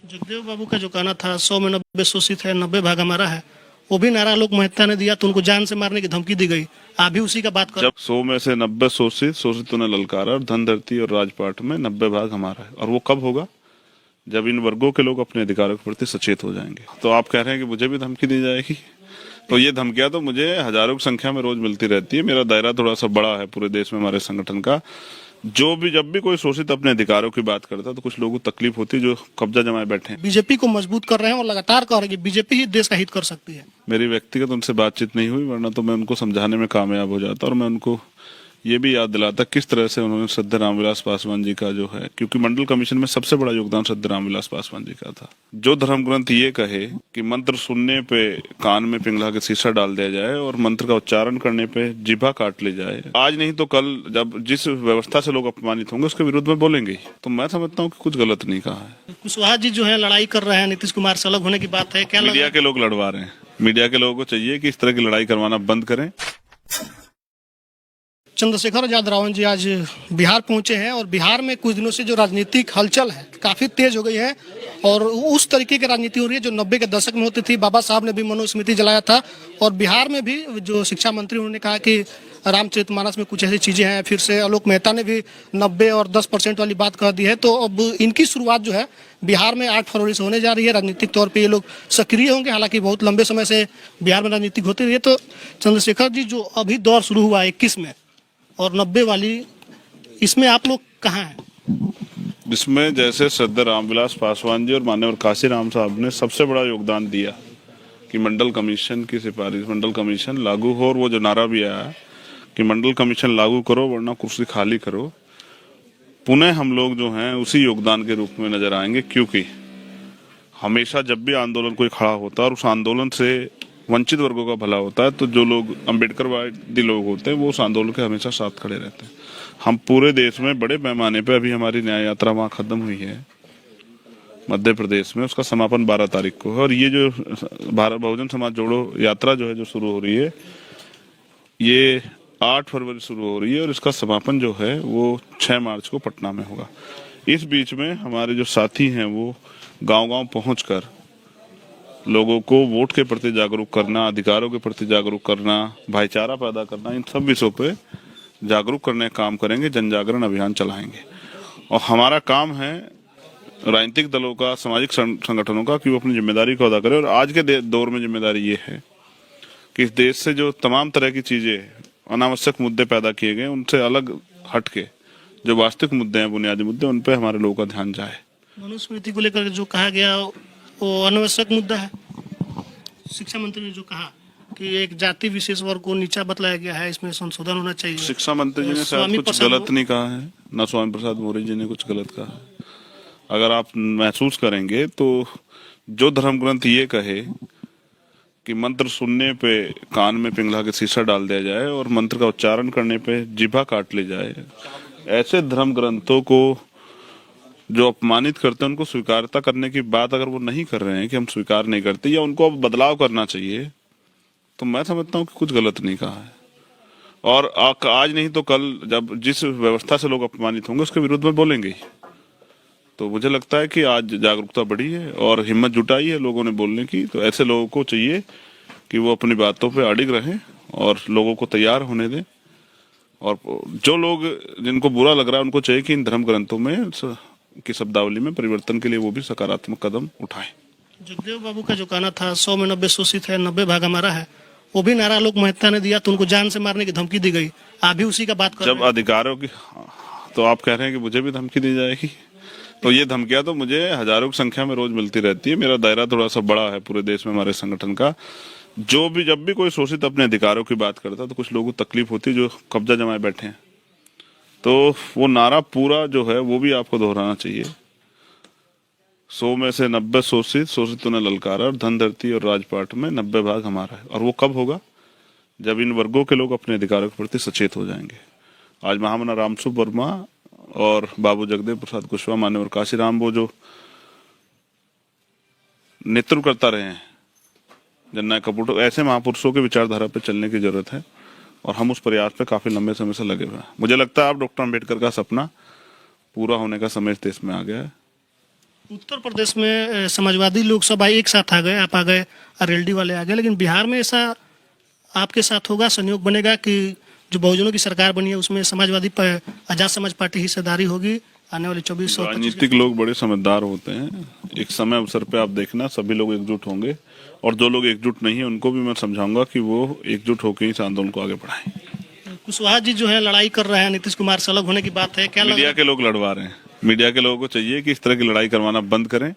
जगदेव बाबू का जो कहना था 100 में 90 शोषित है, 90 भाग हमारा है, वो भी नारा लोक मेहता ने दिया तो उनको जान से मारने की धमकी दी गई। आप भी उसी का बात कर। जब 100 में से 90 शोषित शोषितों ने ललकारा और धन धरती और राजपाट में 90 भाग हमारा है, और वो कब होगा? जब इन वर्गों के लोग अपने अधिकारों के प्रति सचेत हो जाएंगे। तो आप कह रहे हैं कि मुझे भी धमकी दी जाएगी, तो ये धमकियां तो मुझे हजारों की संख्या में रोज मिलती रहती है। मेरा दायरा थोड़ा सा बड़ा है पूरे देश में हमारे संगठन का। जब भी कोई शोषित अपने अधिकारों की बात करता है तो कुछ लोगों को तकलीफ होती है जो कब्जा जमाए बैठे हैं। बीजेपी को मजबूत कर रहे हैं और लगातार कह रहे हैं कि बीजेपी ही देश का हित कर सकती है। मेरी व्यक्तिगत उनसे बातचीत नहीं हुई, वरना तो मैं उनको समझाने में कामयाब हो जाता और मैं उनको ये भी याद दिलाता किस तरह से उन्होंने श्रद्धेय रामविलास पासवान जी का जो है, क्योंकि मंडल कमीशन में सबसे बड़ा योगदान श्रद्धेय रामविलास पासवान जी का था। जो धर्म ग्रंथ ये कहे कि मंत्र सुनने पे कान में पिंगला के शीशा डाल दिया जाए और मंत्र का उच्चारण करने पे जिभा काट ली जाए, आज नहीं तो कल जब जिस व्यवस्था से लोग अपमानित होंगे उसके विरुद्ध में बोलेंगे ही। तो मैं समझता हूँ कि कुछ गलत नहीं कहा है। कुशवाहा जी जो है लड़ाई कर रहे हैं, नीतीश कुमार से अलग होने की बात है, क्या मीडिया के लोग लड़वा रहे हैं। मीडिया के लोगों को चाहिए कि इस तरह की लड़ाई करवाना बंद करें। चंद्रशेखर आजाद रावण जी आज बिहार पहुंचे हैं और बिहार में कुछ दिनों से जो राजनीतिक हलचल है काफी तेज हो गई है और उस तरीके की राजनीति हो रही है जो 90 के दशक में होती थी। बाबा साहब ने भी मनुस्मृति जलाया था और बिहार में भी जो शिक्षा मंत्री उन्होंने कहा कि रामचरितमानस में कुछ ऐसी चीजें हैं। फिर से आलोक मेहता ने भी 90 और 10% वाली बात कह दी है। तो अब इनकी शुरुआत जो है बिहार में 8 फरवरी से होने जा रही है। राजनीतिक तौर पे ये लोग सक्रिय होंगे, हालांकि बहुत लंबे समय से बिहार में राजनीतिक होती रही है। तो चंद्रशेखर जी जो अभी दौर शुरू हुआ 21 में और 90 वाली, इसमें आप लोग कहाँ हैं? इसमें जैसे श्रद्धेय रामविलास पासवान जी और माननीय काशीराम साहब ने सबसे बड़ा योगदान दिया कि मंडल कमीशन की सिफारिश, मंडल कमीशन लागू हो, और वो जो नारा भी आया कि मंडल कमीशन लागू करो वरना कुर्सी खाली करो, पुनः हम लोग जो हैं उसी योगदान के रूप में नजर आएंगे। क्योंकि हमेशा जब भी आंदोलन कोई खड़ा होता है और उस आंदोलन से वंचित वर्गों का भला होता है, तो जो लोग अम्बेडकरवादी लोग होते हैं वो उस आंदोलन के हमेशा साथ खड़े रहते हैं। हम पूरे देश में बड़े पैमाने पे, अभी हमारी न्याय यात्रा वहाँ खत्म हुई है मध्य प्रदेश में, उसका समापन 12 तारीख को है। और ये जो भारत बहुजन समाज जोड़ो यात्रा जो है जो शुरू हो रही है, ये 8 फरवरी शुरू हो रही है और इसका समापन जो है वो 6 मार्च को पटना में होगा। इस बीच में हमारे जो साथी हैं वो गांव-गांव पहुंचकर लोगों को वोट के प्रति जागरूक करना, अधिकारों के प्रति जागरूक करना, भाईचारा पैदा करना, इन सब विषयों पे जागरूक करने का काम करेंगे, जन जागरण अभियान चलाएंगे। और हमारा काम है राजनीतिक दलों का, सामाजिक संगठनों का, कि वो अपनी जिम्मेदारी को अदा करें। और आज के दौर में जिम्मेदारी ये है कि इस देश से जो तमाम तरह की चीजें, अनावश्यक मुद्दे पैदा किए गए, उनसे अलग हटके जो वास्तविक मुद्दे हैं, बुनियादी मुद्दे, उन पे हमारे लोगों का ध्यान जाए। मनुस्मृति को लेकर जो कहा गया वो अनावश्यक मुद्दा है। शिक्षा मंत्री ने जो कहा कि एक जाति विशेष वर्ग को नीचा बतलाया गया है, इसमें संशोधन होना चाहिए। शिक्षा मंत्री जी ने शायद कुछ गलत नहीं कहा है, ना स्वामी प्रसाद मौर्य जी ने कुछ गलत कहा है। अगर आप महसूस करेंगे तो जो धर्म ग्रंथ ये कहे कि मंत्र सुनने पे कान में पिंगला के शीशा डाल दिया जाए और मंत्र का उच्चारण करने पे जिभा काट ली जाए, ऐसे धर्म ग्रंथों को जो अपमानित करते हैं उनको स्वीकारता करने की बात अगर वो नहीं कर रहे हैं कि हम स्वीकार नहीं करते या उनको अब बदलाव करना चाहिए, तो मैं समझता हूँ कि कुछ गलत नहीं कहा है। और आज नहीं तो कल जब जिस व्यवस्था से लोग अपमानित होंगे उसके विरुद्ध में बोलेंगे ही। तो मुझे लगता है कि आज जागरूकता बढ़ी है और हिम्मत जुटाई है लोगों ने बोलने की। तो ऐसे लोगों को चाहिए कि वो अपनी बातों पे अडिग रहें और लोगों को तैयार होने दें। और जो लोग जिनको बुरा लग रहा है उनको चाहिए कि इन धर्म ग्रंथों में की शब्दावली में परिवर्तन के लिए वो भी सकारात्मक कदम उठाएं। जगदेव बाबू का जो कहना था 100 में 90 शोषित है, 90 भाग हमारा है, वो भी नारा लोक मेहता ने दिया तो उनको जान से मारने की धमकी दी गई। आप भी उसी का बात कर। जब अधिकारों की, तो आप कह रहे हैं कि मुझे भी धमकी दी जाएगी, तो ये धमकियां तो मुझे हजारों की संख्या में रोज मिलती रहती है। मेरा दायरा थोड़ा सा बड़ा है पूरे देश में हमारे संगठन का। जब भी कोई शोषित अपने अधिकारों की बात करता है तो कुछ लोगों को तकलीफ होती है जो कब्जा जमाए बैठे हैं। तो वो नारा पूरा जो है वो भी आपको दोहराना चाहिए। 100 में से 90 शोषितों ने ललकारा और धन धरती और राजपाट में 90 भाग हमारा है, और वो कब होगा? जब इन वर्गों के लोग अपने अधिकारों के प्रति सचेत हो जाएंगे। आज महामना रामसुब्बा वर्मा और बाबू जगदेव प्रसाद कुशवाहा, मान्यवर काशीराम, वो जो नेतृत्व करता रहे हैं जननायक कपूर, ऐसे महापुरुषों के विचारधारा पर चलने की जरूरत है और हम उस प्रयास पे काफी लंबे समय से लगे हुए हैं। मुझे लगता है अब डॉक्टर अम्बेडकर का सपना पूरा होने का समय इस देश में आ गया है। उत्तर प्रदेश में समाजवादी लोग सब एक साथ आ गए, आप आ गए, आरएलडी वाले आ गए, लेकिन बिहार में ऐसा आपके साथ होगा, संयोग बनेगा कि जो बहुजनों की सरकार बनी है उसमें आजाद समाज पार्टी हिस्सेदारी होगी आने वाले 24 और 25 राजनीतिक लोग बड़े समझदार होते हैं। एक समय अवसर पे आप देखना सभी लोग एकजुट होंगे, और जो लोग एकजुट नहीं है उनको भी मैं समझाऊंगा कि वो एकजुट होकर इस आंदोलन को आगे बढ़ाएं। कुशवाहा जी जो है लड़ाई कर रहे हैं, नीतीश कुमार से अलग होने की बात है, क्या मीडिया के लोग लड़वा रहे हैं। मीडिया के लोगों को चाहिए कि इस तरह की लड़ाई करवाना बंद करें,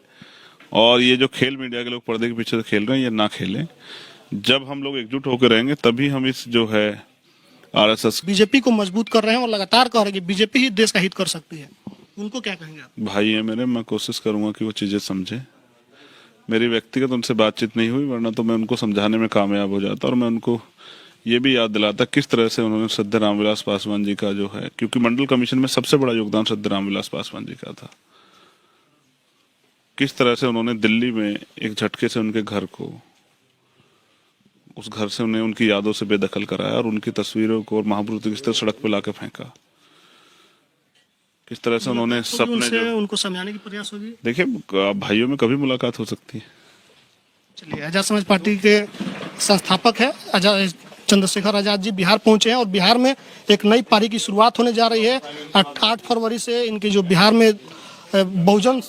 और ये जो खेल मीडिया के लोग पर्दे के पीछे खेल रहे हैं ये ना खेलें। जब हम लोग एकजुट होकर रहेंगे तभी हम इस जो है आरएसएस बीजेपी को मजबूत कर रहे हैं और लगातार कह रहे हैं कि बीजेपी ही देश का हित कर सकती है, उनको क्या कहेंगे आप? भाई है मेरे, मैं कोशिश करूंगा कि वो चीजें समझे। मेरी व्यक्तिगत उनसे बातचीत नहीं हुई, वरना तो मैं उनको समझाने में कामयाब हो जाता, और मैं उनको ये भी याद दिलाता किस तरह से उन्होंने श्रद्धेय रामविलास पासवान जी का जो है, क्योंकि मंडल कमीशन में सबसे बड़ा योगदान श्रद्धेय रामविलास पासवान जी का था, किस तरह से उन्होंने दिल्ली में एक झटके से उनके घर को, उस घर से उन्हें उनकी यादों से बेदखल कराया और उनकी तस्वीरों को और महापुरुषों की तरह सड़क पे लाके फेंका। किस तरह से उन्होंने सपने जो उनको समझाने की प्रयास होगी। देखिए, भाइयों में कभी मुलाकात हो सकती है। चलिए, आजाद समाज पार्टी के संस्थापक है आजाद चंद्रशेखर आजाद जी बिहार पहुंचे हैं, और बिहार में एक नई पारी की शुरुआत होने जा रही है। 8 फरवरी से इनकी जो बिहार में बहुजन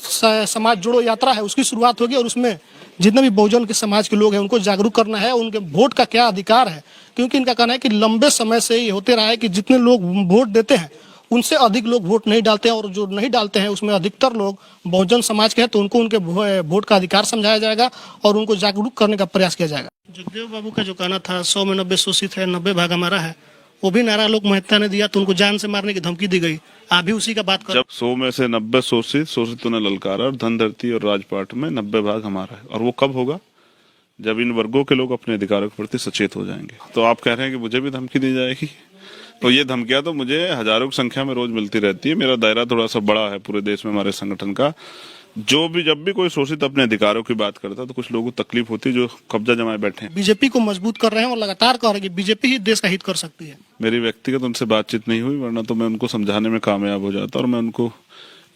समाज जोड़ो यात्रा है उसकी शुरुआत होगी, और उसमें जितने भी बहुजन के समाज के लोग हैं उनको जागरूक करना है, उनके वोट का क्या अधिकार है। क्योंकि इनका कहना है कि लंबे समय से ये होते रहा है कि जितने लोग वोट देते हैं उनसे अधिक लोग वोट नहीं डालते हैं, और जो नहीं डालते हैं उसमें अधिकतर लोग बहुजन समाज के हैं, तो उनको उनके वोट का अधिकार समझाया जाएगा और उनको जागरूक करने का प्रयास किया जाएगा। जगदेव बाबू का जो कहना था 100 में 90 शोषित है, 90 भाग हमारा है, वो भी नारा लोक महता ने दिया तो उनको जान से मारने की धमकी दी गई। आप भी उसी का बात कर। जब 100 में से 90 शोषित ने ललकारा, और धन धरती और राजपाट में 90 भाग हमारा है। और वो कब होगा? जब इन वर्गों के लोग अपने अधिकारों के प्रति सचेत हो जाएंगे। तो आप कह रहे हैं कि मुझे भी धमकी दी जाएगी, तो ये धमकियां तो मुझे हजारों की संख्या में रोज मिलती रहती है। मेरा दायरा थोड़ा सा बड़ा है पूरे देश में हमारे संगठन का। जब भी कोई शोषित अपने अधिकारों की बात करता है तो कुछ लोगों को तकलीफ होती है जो कब्जा जमाए बैठे हैं। बीजेपी को मजबूत कर रहे हैं और लगातार कह रहे हैं कि बीजेपी ही देश का हित कर सकती है। मेरी व्यक्तिगत उनसे बातचीत नहीं हुई, वरना तो मैं उनको समझाने में कामयाब हो जाता, और मैं उनको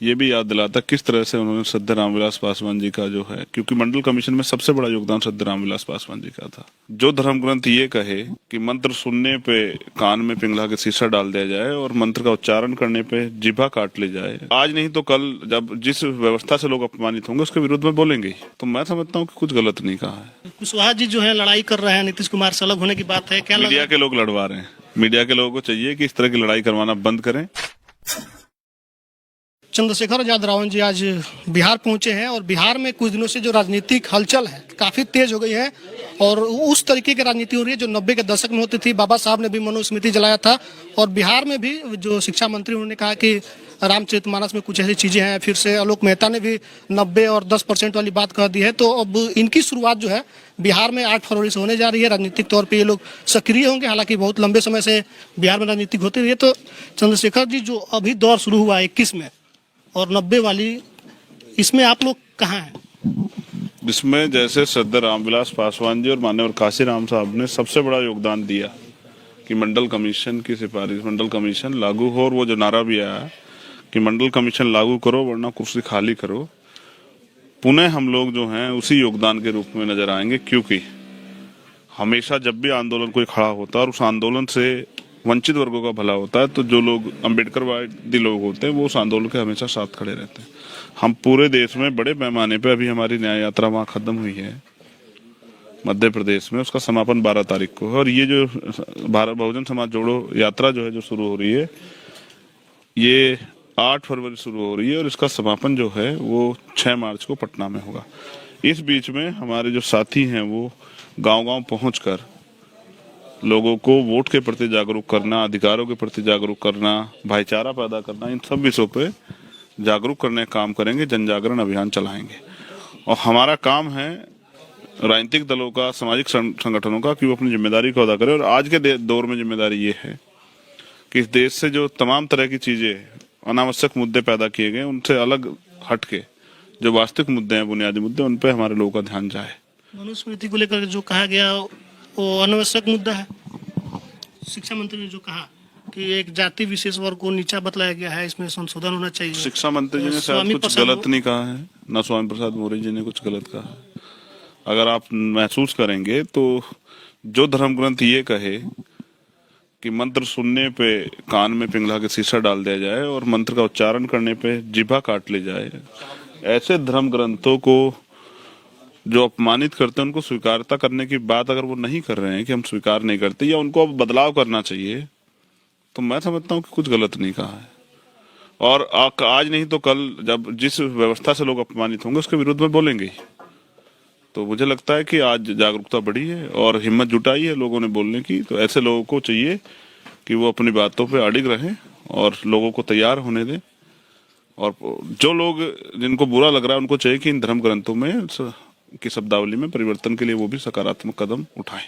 ये भी याद दिलाता किस तरह से उन्होंने श्रद्धेय रामविलास पासवान जी का जो है, क्योंकि मंडल कमीशन में सबसे बड़ा योगदान श्रद्धेय रामविलास पासवान जी का था। जो धर्म ग्रंथ ये कहे कि मंत्र सुनने पे कान में पिंगला के शीशा डाल दिया जाए और मंत्र का उच्चारण करने पे जिभा काट ली जाए, आज नहीं तो कल जब जिस व्यवस्था से लोग अपमानित होंगे उसके विरुद्ध में बोलेंगे, तो मैं समझता हूँ कि कुछ गलत नहीं कहा है। कुशवाहा जी जो है लड़ाई कर रहे हैं, नीतीश कुमार से अलग होने की बात है, क्या मीडिया के लोग लड़वा रहे हैं। मीडिया के लोगों को चाहिए कि इस तरह की लड़ाई करवाना बंद करें। चंद्रशेखर आजाद रावण जी आज बिहार पहुंचे हैं, और बिहार में कुछ दिनों से जो राजनीतिक हलचल है काफी तेज हो गई है, और उस तरीके की राजनीति हो रही है जो 90 के दशक में होती थी। बाबा साहब ने भी मनुस्मृति जलाया था, और बिहार में भी जो शिक्षा मंत्री उन्होंने कहा कि रामचरितमानस में कुछ ऐसी चीजें हैं। फिर से आलोक मेहता ने भी 90 और 10% वाली बात कह दी है। तो अब इनकी शुरुआत जो है बिहार में 8 फरवरी से होने जा रही है। राजनीतिक तौर पे ये लोग सक्रिय होंगे, हालांकि बहुत लंबे समय से बिहार में राजनीतिक होती रही है। तो चंद्रशेखर जी, जो अभी दौर शुरू हुआ 21 में और 90 वाली, इसमें आप लोग कहाँ हैं? जिसमें जैसे श्रद्धेय रामविलास पासवान जी और माननीय काशीराम साहब ने सबसे बड़ा योगदान दिया कि मंडल कमीशन की सिफारिश, मंडल कमीशन लागू हो, और वो जो नारा भी आया कि मंडल कमीशन लागू करो वरना कुर्सी खाली करो, पुनः हम लोग जो हैं उसी योगदान के रूप में नजर आएंगे। क्योंकि हमेशा जब भी आंदोलन कोई खड़ा होता है और उस आंदोलन से वंचित वर्गों का भला होता है, तो जो लोग अम्बेडकरवादी लोग होते हैं वो उस आंदोलन के हमेशा साथ खड़े रहते हैं। हम पूरे देश में बड़े पैमाने पे, अभी हमारी न्याय यात्रा वहाँ खत्म हुई है मध्य प्रदेश में, उसका समापन 12 तारीख को है। और ये जो भारत बहुजन समाज जोड़ो यात्रा जो है जो शुरू हो रही है, ये 8 फरवरी शुरू हो रही है, और इसका समापन जो है वो 6 मार्च को पटना में होगा। इस बीच में हमारे जो साथी हैं वो गांव-गांव पहुंचकर लोगों को वोट के प्रति जागरूक करना, अधिकारों के प्रति जागरूक करना, भाईचारा पैदा करना, इन सब विषयों पे जागरूक करने का काम करेंगे, जन जागरण अभियान चलाएंगे। और हमारा काम है राजनीतिक दलों का, सामाजिक संगठनों का, कि वो अपनी जिम्मेदारी को अदा करें। और आज के दौर में जिम्मेदारी ये है कि इस देश से जो तमाम तरह की चीजें, अनावश्यक मुद्दे पैदा किए गए, उनसे अलग हटके जो वास्तविक मुद्दे हैं, बुनियादी मुद्दे, उन पे हमारे लोगों का ध्यान जाए। मनुस्मृति को लेकर जो कहा गया वो अनावश्यक मुद्दा है। शिक्षा मंत्री ने जो कहा कि एक जाति विशेष वर्ग को नीचा बतलाया गया है, इसमें संशोधन होना चाहिए। शिक्षा मंत्री जी ने शायद स्वामी कुछ प्रसाद गलत नहीं कहा है, ना स्वामी प्रसाद मौर्य जी ने कुछ गलत कहा है। अगर आप महसूस करेंगे तो जो धर्म ग्रंथ ये कहे कि मंत्र सुनने पे कान में पिंगला के शीशा डाल दिया जाए और मंत्र का उच्चारण करने पे जिभा काट ली जाए, ऐसे धर्म ग्रंथों को जो अपमानित करते हैं उनको स्वीकारता करने की बात अगर वो नहीं कर रहे हैं कि हम स्वीकार नहीं करते या उनको अब बदलाव करना चाहिए, तो मैं समझता हूँ कि कुछ गलत नहीं कहा है। और आज नहीं तो कल जब जिस व्यवस्था से लोग अपमानित होंगे उसके विरुद्ध में बोलेंगे ही। तो मुझे लगता है कि आज जागरूकता बढ़ी है और हिम्मत जुटाई है लोगों ने बोलने की। तो ऐसे लोगों को चाहिए कि वो अपनी बातों पे अडिग रहें और लोगों को तैयार होने दें। और जो लोग जिनको बुरा लग रहा है उनको चाहिए कि इन धर्म ग्रंथों में की शब्दावली में परिवर्तन के लिए वो भी सकारात्मक कदम उठाएं।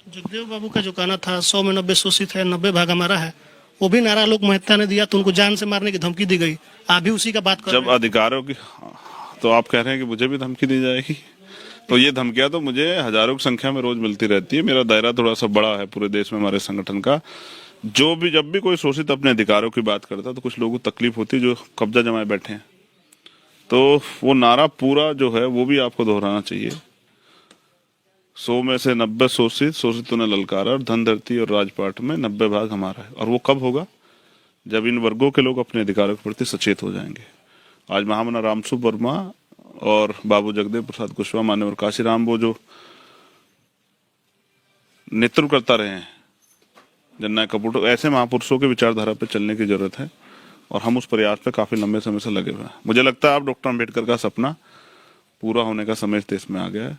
जगदेव बाबू का जो कहना था 100 में 90 शोषित है, 90 भाग हमारा है, वो भी नारा लोक महत्ता ने दिया तो उनको जान से मारने की धमकी दी गई। आप भी उसी का बात कर जब रहे हैं। अधिकारों की, तो आप कह रहे हैं कि मुझे भी धमकी दी जाएगी। तो ये धमकियां तो मुझे हजारों की संख्या में रोज मिलती रहती है। मेरा दायरा थोड़ा सा बड़ा है पूरे देश में हमारे संगठन का। जब भी कोई शोषित अपने अधिकारों की बात करता है तो कुछ लोगों को तकलीफ होती है जो कब्जा जमाए बैठे हैं। तो वो नारा पूरा जो है वो भी आपको दोहराना चाहिए। 100 में से 90 शोषितों ने ललकारा और धन धरती और राजपाट में 90 भाग हमारा है। और वो कब होगा? जब इन वर्गों के लोग अपने अधिकारों के प्रति सचेत हो जाएंगे। आज महामना रामसु वर्मा और बाबू जगदेव प्रसाद कुशवाहा, मान्यवर काशीराम, वो जो नेतृत्व करता रहे हैं जननायक कपूर, ऐसे महापुरुषों के विचारधारा पे चलने की जरूरत है और हम उस प्रयास पे काफी लंबे समय से लगे हुए हैं। मुझे लगता है अब डॉक्टर अम्बेडकर का सपना पूरा होने का समय इस देश में आ गया है।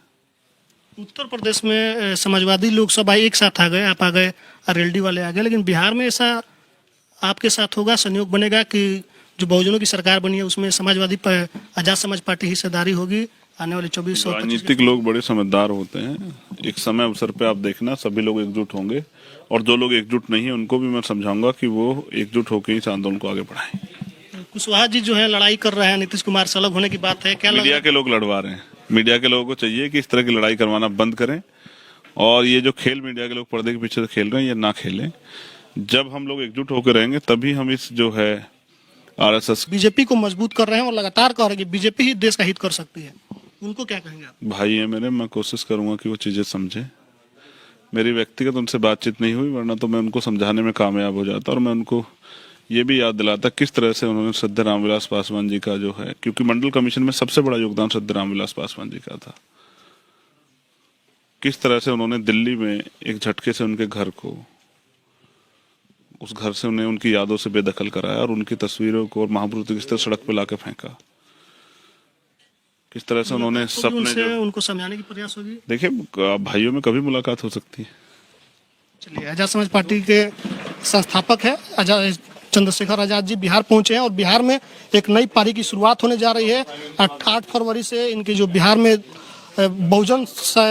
उत्तर प्रदेश में समाजवादी लोग सब एक साथ आ गए, आप आ गए, आरएलडी वाले आ गए, लेकिन बिहार में ऐसा आपके साथ होगा, संयोग बनेगा कि जो बहुजनों की सरकार बनी है उसमें समाजवादी आजाद समाज पार्टी हिस्सेदारी होगी आने वाले 24 और 25। राजनीतिक लोग बड़े समझदार होते हैं। एक समय अवसर पे आप देखना सभी लोग एकजुट होंगे और जो लोग एकजुट नहीं है उनको भी मैं समझाऊंगा कि वो एकजुट होकर इस आंदोलन को आगे बढ़ाएं। कुशवाहा जी जो है लड़ाई कर रहे हैं, नीतीश कुमार से अलग होने की बात है, क्या मीडिया के लोग लड़वा रहे हैं। मीडिया के लोगों को चाहिए कि इस तरह की लड़ाई करवाना बंद करें और ये जो खेल मीडिया के लोग पर्दे के पीछे खेल रहे हैं ये ना खेलें। जब हम लोग एकजुट होकर रहेंगे तभी हम इस जो है आरएसएस बीजेपी को मजबूत कर रहे हैं और लगातार कह रहे हैं कि बीजेपी ही देश का हित कर सकती है, उनको क्या कहेंगे आप? भाई है मेरे, मैं कोशिश करूंगा कि वो चीजें समझे। मेरी व्यक्तिगत उनसे बातचीत नहीं हुई, वरना तो मैं उनको समझाने में कामयाब हो जाता और मैं उनको ये भी याद दिलाता किस तरह से उन्होंने श्रद्धेय रामविलास पासवान जी का जो है, क्योंकि मंडल कमीशन में सबसे बड़ा योगदान श्रद्धेय रामविलास पासवान जी का था, किस तरह से उन्होंने दिल्ली में एक झटके से उनके घर को, उस घर से उन्हें उनकी यादों से बेदखल कराया और उनकी तस्वीरों को और महापुरुषों की तरह सड़क पे लाके फेंका। किस तरह से उन्होंने सपने जो उनको समझाने की प्रयास होगी। देखिए भाइयों में कभी मुलाकात हो सकती है। चलिए, आजाद समाज पार्टी के संस्थापक है आजाद चंद्रशेखर आजाद जी बिहार पहुंचे हैं और बिहार में एक नई पारी की शुरुआत होने जा रही है। 8 फरवरी से इनकी जो बिहार में बहुजन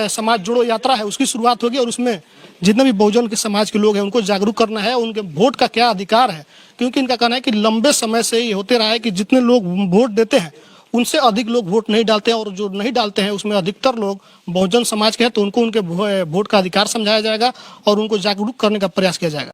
समाज जोड़ो यात्रा है उसकी शुरुआत होगी और उसमें जितने भी बहुजन के समाज के लोग हैं उनको जागरूक करना है, उनके वोट का क्या अधिकार है। क्योंकि इनका कहना है कि लंबे समय से ये होते रहा है कि जितने लोग वोट देते हैं उनसे अधिक लोग वोट नहीं डालते हैं और जो नहीं डालते हैं उसमें अधिकतर लोग बहुजन समाज के हैं। तो उनको उनके वोट का अधिकार समझाया जाएगा और उनको जागरूक करने का प्रयास किया जाएगा।